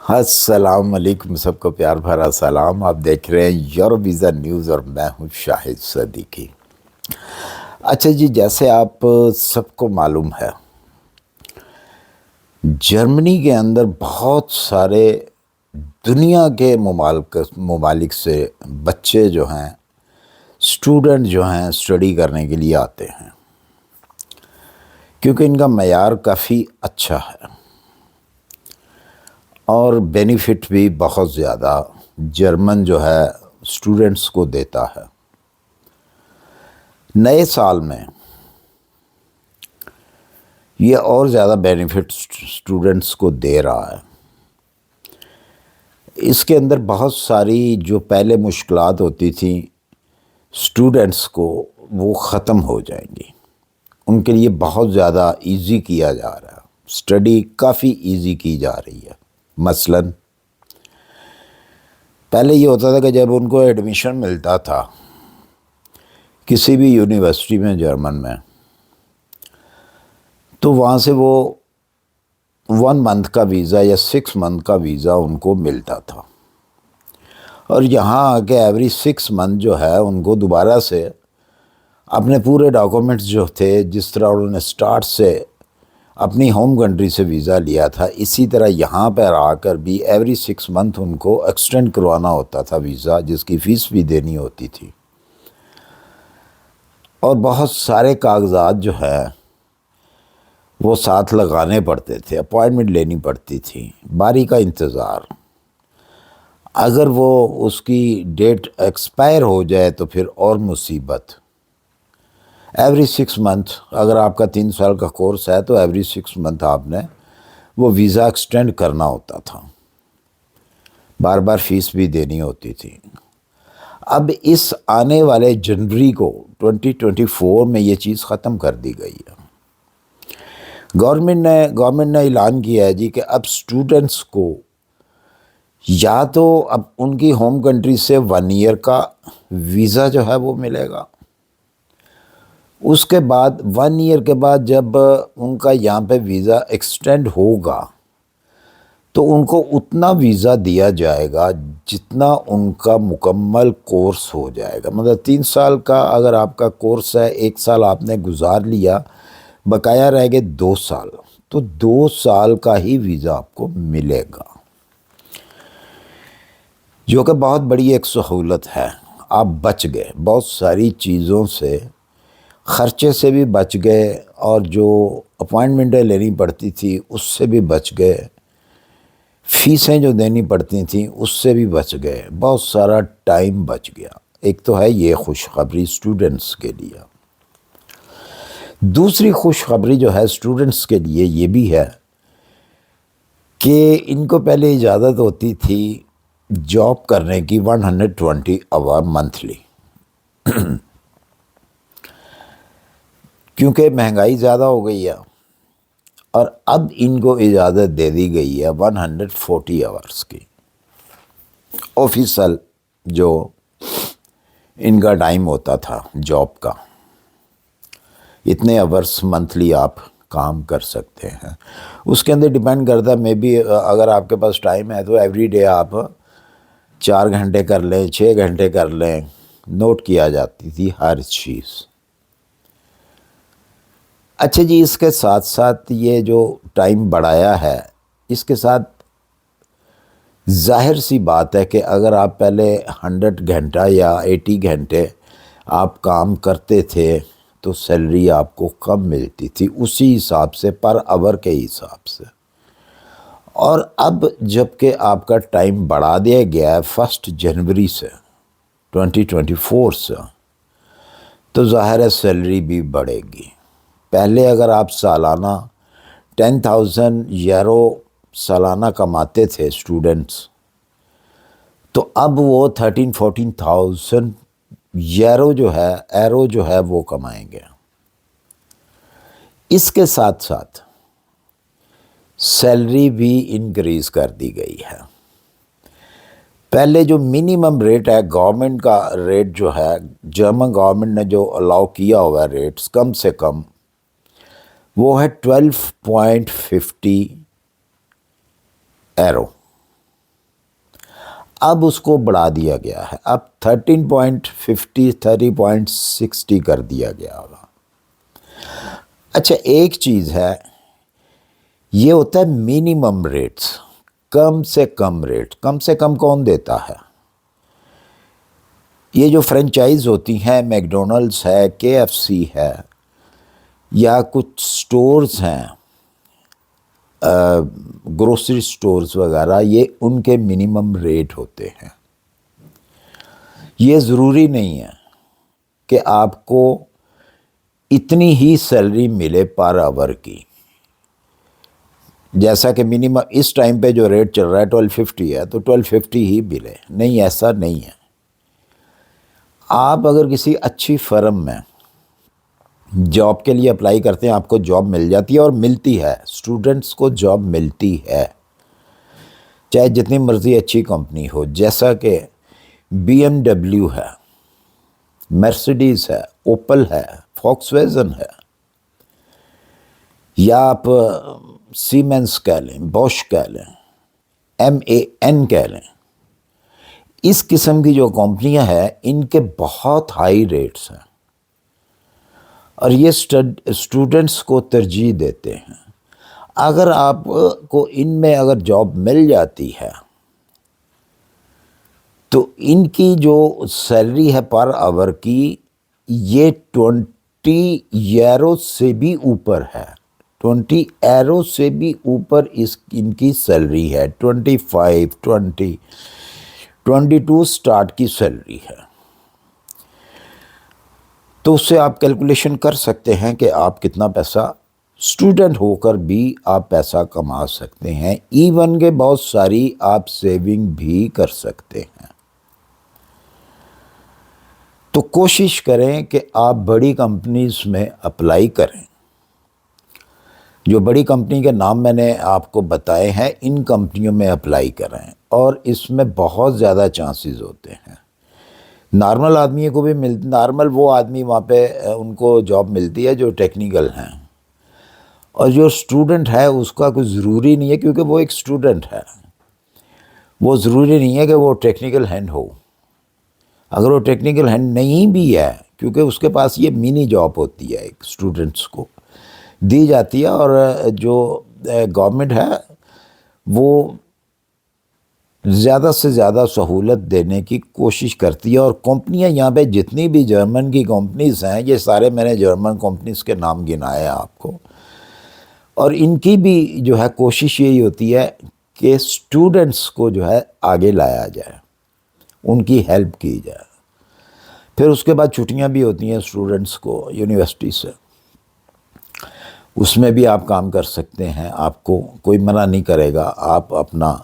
السلام علیکم، سب کو پیار بھرا سلام۔ آپ دیکھ رہے ہیں یورو ویزا نیوز اور میں ہوں شاہد صدیقی۔ اچھا جی، جیسے آپ سب کو معلوم ہے، جرمنی کے اندر بہت سارے دنیا کے ممالک سے بچے جو ہیں، اسٹوڈنٹ جو ہیں، اسٹڈی کرنے کے لیے آتے ہیں کیونکہ ان کا معیار کافی اچھا ہے اور بینیفٹ بھی بہت زیادہ جرمن جو ہے اسٹوڈنٹس کو دیتا ہے۔ نئے سال میں یہ اور زیادہ بینیفٹ اسٹوڈنٹس کو دے رہا ہے۔ اس کے اندر بہت ساری جو پہلے مشکلات ہوتی تھیں اسٹوڈنٹس کو، وہ ختم ہو جائیں گی۔ ان کے لیے بہت زیادہ ایزی کیا جا رہا ہے، اسٹڈی کافی ایزی کی جا رہی ہے۔ مثلاً پہلے یہ ہوتا تھا کہ جب ان کو ایڈمیشن ملتا تھا کسی بھی یونیورسٹی میں جرمن میں، تو وہاں سے وہ 1 منتھ کا ویزا یا 6 منتھ کا ویزا ان کو ملتا تھا، اور یہاں آ کے ایوری 6 منتھ جو ہے ان کو دوبارہ سے اپنے پورے ڈاکومنٹس جو تھے، جس طرح انہوں نے سٹارٹ سے اپنی ہوم کنٹری سے ویزا لیا تھا، اسی طرح یہاں پر آ کر بھی ایوری 6 منتھ ان کو ایکسٹینڈ کروانا ہوتا تھا ویزا، جس کی فیس بھی دینی ہوتی تھی، اور بہت سارے کاغذات جو ہے وہ ساتھ لگانے پڑتے تھے، اپوائنٹمنٹ لینی پڑتی تھی، باری کا انتظار۔ اگر وہ اس کی ڈیٹ ایکسپائر ہو جائے تو پھر اور مصیبت۔ ایوری 6 منتھ، اگر آپ کا 3 سال کا کورس ہے تو ایوری 6 منتھ آپ نے وہ ویزا ایکسٹینڈ کرنا ہوتا تھا، بار بار فیس بھی دینی ہوتی تھی۔ اب اس آنے والے جنوری کو 2024 میں یہ چیز ختم کر دی گئی ہے۔ گورنمنٹ نے اعلان کیا ہے جی کہ اب اسٹوڈنٹس کو یا تو اب ان کی ہوم کنٹری سے 1 ایئر کا ویزا جو ہے وہ ملے گا، اس کے بعد 1 ایئر کے بعد جب ان کا یہاں پہ ویزا ایکسٹینڈ ہوگا تو ان کو اتنا ویزا دیا جائے گا جتنا ان کا مکمل کورس ہو جائے گا۔ مطلب 3 سال کا اگر آپ کا کورس ہے، 1 سال آپ نے گزار لیا، بقایا رہ گئے 2 سال، تو 2 سال کا ہی ویزا آپ کو ملے گا، جو کہ بہت بڑی ایک سہولت ہے۔ آپ بچ گئے بہت ساری چیزوں سے، خرچے سے بھی بچ گئے، اور جو اپوائنٹمنٹیں لینی پڑتی تھی اس سے بھی بچ گئے، فیسیں جو دینی پڑتی تھیں اس سے بھی بچ گئے، بہت سارا ٹائم بچ گیا۔ ایک تو ہے یہ خوشخبری اسٹوڈنٹس کے لیے۔ دوسری خوشخبری جو ہے اسٹوڈنٹس کے لیے یہ بھی ہے کہ ان کو پہلے اجازت ہوتی تھی جاب کرنے کی 120 آور منتھلی، کیونکہ مہنگائی زیادہ ہو گئی ہے، اور اب ان کو اجازت دے دی گئی ہے 140 آورس کی۔ آفیشل جو ان کا ٹائم ہوتا تھا جاب کا، اتنے آورس منتھلی آپ کام کر سکتے ہیں۔ اس کے اندر ڈیپینڈ کرتا ہے، مے بی اگر آپ کے پاس ٹائم ہے تو ایوری ڈے آپ 4 گھنٹے کر لیں، 6 گھنٹے کر لیں، نوٹ کیا جاتی تھی ہر چیز۔ اچھا جی، اس کے ساتھ ساتھ یہ جو ٹائم بڑھایا ہے، اس کے ساتھ ظاہر سی بات ہے کہ اگر آپ پہلے 100 گھنٹہ یا 80 گھنٹے آپ کام کرتے تھے تو سیلری آپ کو کم ملتی تھی، اسی حساب سے پر آور کے حساب سے۔ اور اب جب کہ آپ کا ٹائم بڑھا دیا گیا ہے 1 جنوری سے 2024 سے، تو ظاہر ہے سیلری بھی بڑھے گی۔ پہلے اگر آپ سالانہ 10,000 یورو سالانہ کماتے تھے اسٹوڈنٹس، تو اب وہ 13-14,000 یورو جو ہے وہ کمائیں گے۔ اس کے ساتھ ساتھ سیلری بھی انکریز کر دی گئی ہے۔ پہلے جو منیمم ریٹ ہے، گورنمنٹ کا ریٹ جو ہے، جرمن گورنمنٹ نے جو الاؤ کیا ہوا ہے ریٹس، کم سے کم وہ ہے 12.50 ایرو، اب اس کو بڑھا دیا گیا ہے، اب 13.50 30.60 کر دیا گیا ہوگا۔ اچھا ایک چیز ہے، یہ ہوتا ہے منیمم ریٹس، کم سے کم ریٹ، کم سے کم کون دیتا ہے؟ یہ جو فرنچائز ہوتی ہیں، میک ڈونلڈس ہے، KFC ہے، یا کچھ سٹورز ہیں گروسری سٹورز وغیرہ، یہ ان کے منیمم ریٹ ہوتے ہیں۔ یہ ضروری نہیں ہے کہ آپ کو اتنی ہی سیلری ملے پر آور کی، جیسا کہ منیمم اس ٹائم پہ جو ریٹ چل رہا ہے 1250 ہے تو 1250 ہی ملے، نہیں، ایسا نہیں ہے۔ آپ اگر کسی اچھی فرم میں جاب کے لیے اپلائی کرتے ہیں، آپ کو جاب مل جاتی ہے، اور ملتی ہے، اسٹوڈنٹس کو جاب ملتی ہے، چاہے جتنی مرضی اچھی کمپنی ہو، جیسا کہ BMW ہے، مرسیڈیز ہے، اوپل ہے، فوکس ویگن ہے، یا آپ سیمنس کہہ لیں، بوش کہہ لیں، MAN کہہ لیں، اس قسم کی جو کمپنیاں ہیں ان کے بہت ہائی ریٹس ہیں، اور یہ اسٹوڈنٹس کو ترجیح دیتے ہیں۔ اگر آپ کو ان میں اگر جاب مل جاتی ہے تو ان کی جو سیلری ہے پر آور کی، یہ 20 یورو سے بھی اوپر ہے، 20 یورو سے بھی اوپر ان کی سیلری ہے، 22 سٹارٹ کی سیلری ہے۔ تو اس سے آپ کیلکولیشن کر سکتے ہیں کہ آپ کتنا پیسہ اسٹوڈنٹ ہو کر بھی آپ پیسہ کما سکتے ہیں، ایون کہ بہت ساری آپ سیونگ بھی کر سکتے ہیں۔ تو کوشش کریں کہ آپ بڑی کمپنیز میں اپلائی کریں۔ جو بڑی کمپنی کے نام میں نے آپ کو بتائے ہیں، ان کمپنیوں میں اپلائی کریں، اور اس میں بہت زیادہ چانسز ہوتے ہیں۔ نارمل آدمی کو بھی نارمل وہ آدمی وہاں پہ ان کو جاب ملتی ہے جو ٹیکنیکل ہیں، اور جو اسٹوڈنٹ ہے اس کا کوئی ضروری نہیں ہے، کیونکہ وہ ایک اسٹوڈنٹ ہے، وہ ضروری نہیں ہے کہ وہ ٹیکنیکل ہینڈ ہو۔ اگر وہ ٹیکنیکل ہینڈ نہیں بھی ہے، کیونکہ اس کے پاس یہ منی جاب ہوتی ہے، ایک اسٹوڈنٹس کو دی جاتی ہے، اور جو گورنمنٹ ہے وہ زیادہ سے زیادہ سہولت دینے کی کوشش کرتی ہے، اور کمپنیاں یہاں پہ جتنی بھی جرمن کی کمپنیز ہیں، یہ سارے میں نے جرمن کمپنیز کے نام گنائے آپ کو، اور ان کی بھی جو ہے کوشش یہی ہوتی ہے کہ اسٹوڈنٹس کو جو ہے آگے لایا جائے، ان کی ہیلپ کی جائے۔ پھر اس کے بعد چھٹیاں بھی ہوتی ہیں اسٹوڈنٹس کو یونیورسٹی سے، اس میں بھی آپ کام کر سکتے ہیں، آپ کو کوئی منع نہیں کرے گا، آپ اپنا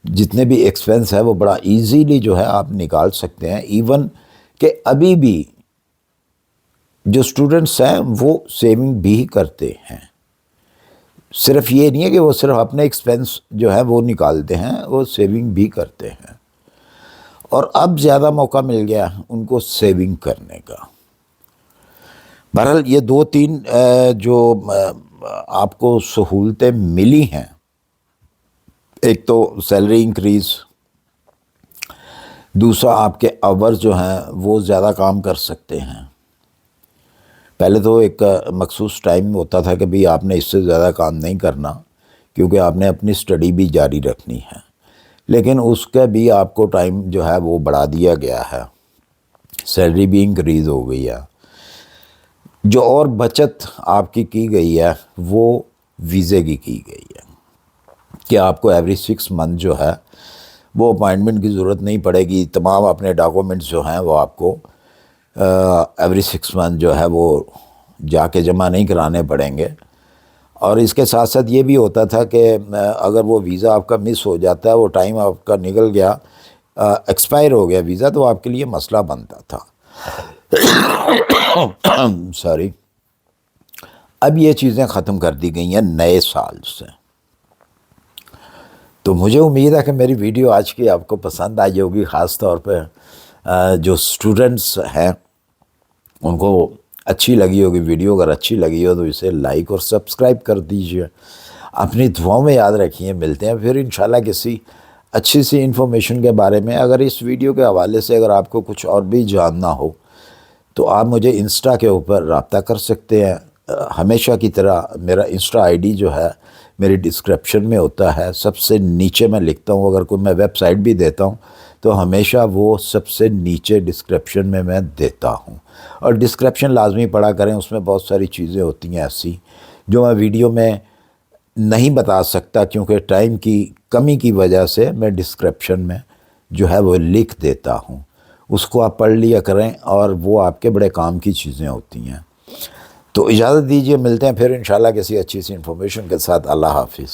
جتنے بھی ایکسپینس ہے وہ بڑا ایزیلی جو ہے آپ نکال سکتے ہیں۔ ایون کہ ابھی بھی جو اسٹوڈنٹس ہیں وہ سیونگ بھی کرتے ہیں، صرف یہ نہیں ہے کہ وہ صرف اپنے ایکسپینس جو ہے وہ نکالتے ہیں، وہ سیونگ بھی کرتے ہیں، اور اب زیادہ موقع مل گیا ان کو سیونگ کرنے کا۔ بہرحال یہ 2-3 جو آپ کو سہولتیں ملی ہیں، ایک تو سیلری انکریز، دوسرا آپ کے آورز جو ہیں وہ زیادہ کام کر سکتے ہیں۔ پہلے تو ایک مخصوص ٹائم ہوتا تھا کہ بھی آپ نے اس سے زیادہ کام نہیں کرنا، کیونکہ آپ نے اپنی اسٹڈی بھی جاری رکھنی ہے، لیکن اس کا بھی آپ کو ٹائم جو ہے وہ بڑھا دیا گیا ہے، سیلری بھی انکریز ہو گئی ہے۔ جو اور بچت آپ کی گئی ہے وہ ویزے کی گئی ہے، کہ آپ کو ایوری 6 منتھ جو ہے وہ اپائنٹمنٹ کی ضرورت نہیں پڑے گی، تمام اپنے ڈاکومنٹس جو ہیں وہ آپ کو ایوری 6 منتھ جو ہے وہ جا کے جمع نہیں کرانے پڑیں گے۔ اور اس کے ساتھ ساتھ یہ بھی ہوتا تھا کہ اگر وہ ویزا آپ کا مس ہو جاتا ہے، وہ ٹائم آپ کا نکل گیا، ایکسپائر ہو گیا ویزا، تو آپ کے لیے مسئلہ بنتا تھا۔ سوری، اب یہ چیزیں ختم کر دی گئی ہیں نئے سال سے۔ تو مجھے امید ہے کہ میری ویڈیو آج کی آپ کو پسند آئی ہوگی، خاص طور پہ جو اسٹوڈنٹس ہیں ان کو اچھی لگی ہوگی ویڈیو۔ اگر اچھی لگی ہو تو اسے لائک اور سبسکرائب کر دیجئے۔ اپنی دعاؤں میں یاد رکھیے، ملتے ہیں پھر انشاءاللہ کسی اچھی سی انفارمیشن کے بارے میں اگر اس ویڈیو کے حوالے سے اگر آپ کو کچھ اور بھی جاننا ہو تو آپ مجھے انسٹا کے اوپر رابطہ کر سکتے ہیں۔ ہمیشہ کی طرح میرا انسٹا آئی ڈی جو ہے میری ڈسکرپشن میں ہوتا ہے، سب سے نیچے میں لکھتا ہوں۔ اگر کوئی میں ویب سائٹ بھی دیتا ہوں تو ہمیشہ وہ سب سے نیچے ڈسکرپشن میں دیتا ہوں، اور ڈسکرپشن لازمی پڑھا کریں، اس میں بہت ساری چیزیں ہوتی ہیں ایسی جو میں ویڈیو میں نہیں بتا سکتا، کیونکہ ٹائم کی کمی کی وجہ سے میں ڈسکرپشن میں جو ہے وہ لکھ دیتا ہوں۔ اس کو آپ پڑھ لیا کریں اور وہ آپ کے بڑے کام کی چیزیں ہوتی ہیں۔ تو اجازت دیجیے، ملتے ہیں پھر انشاءاللہ کسی اچھی سی انفارمیشن کے ساتھ۔ اللہ حافظ۔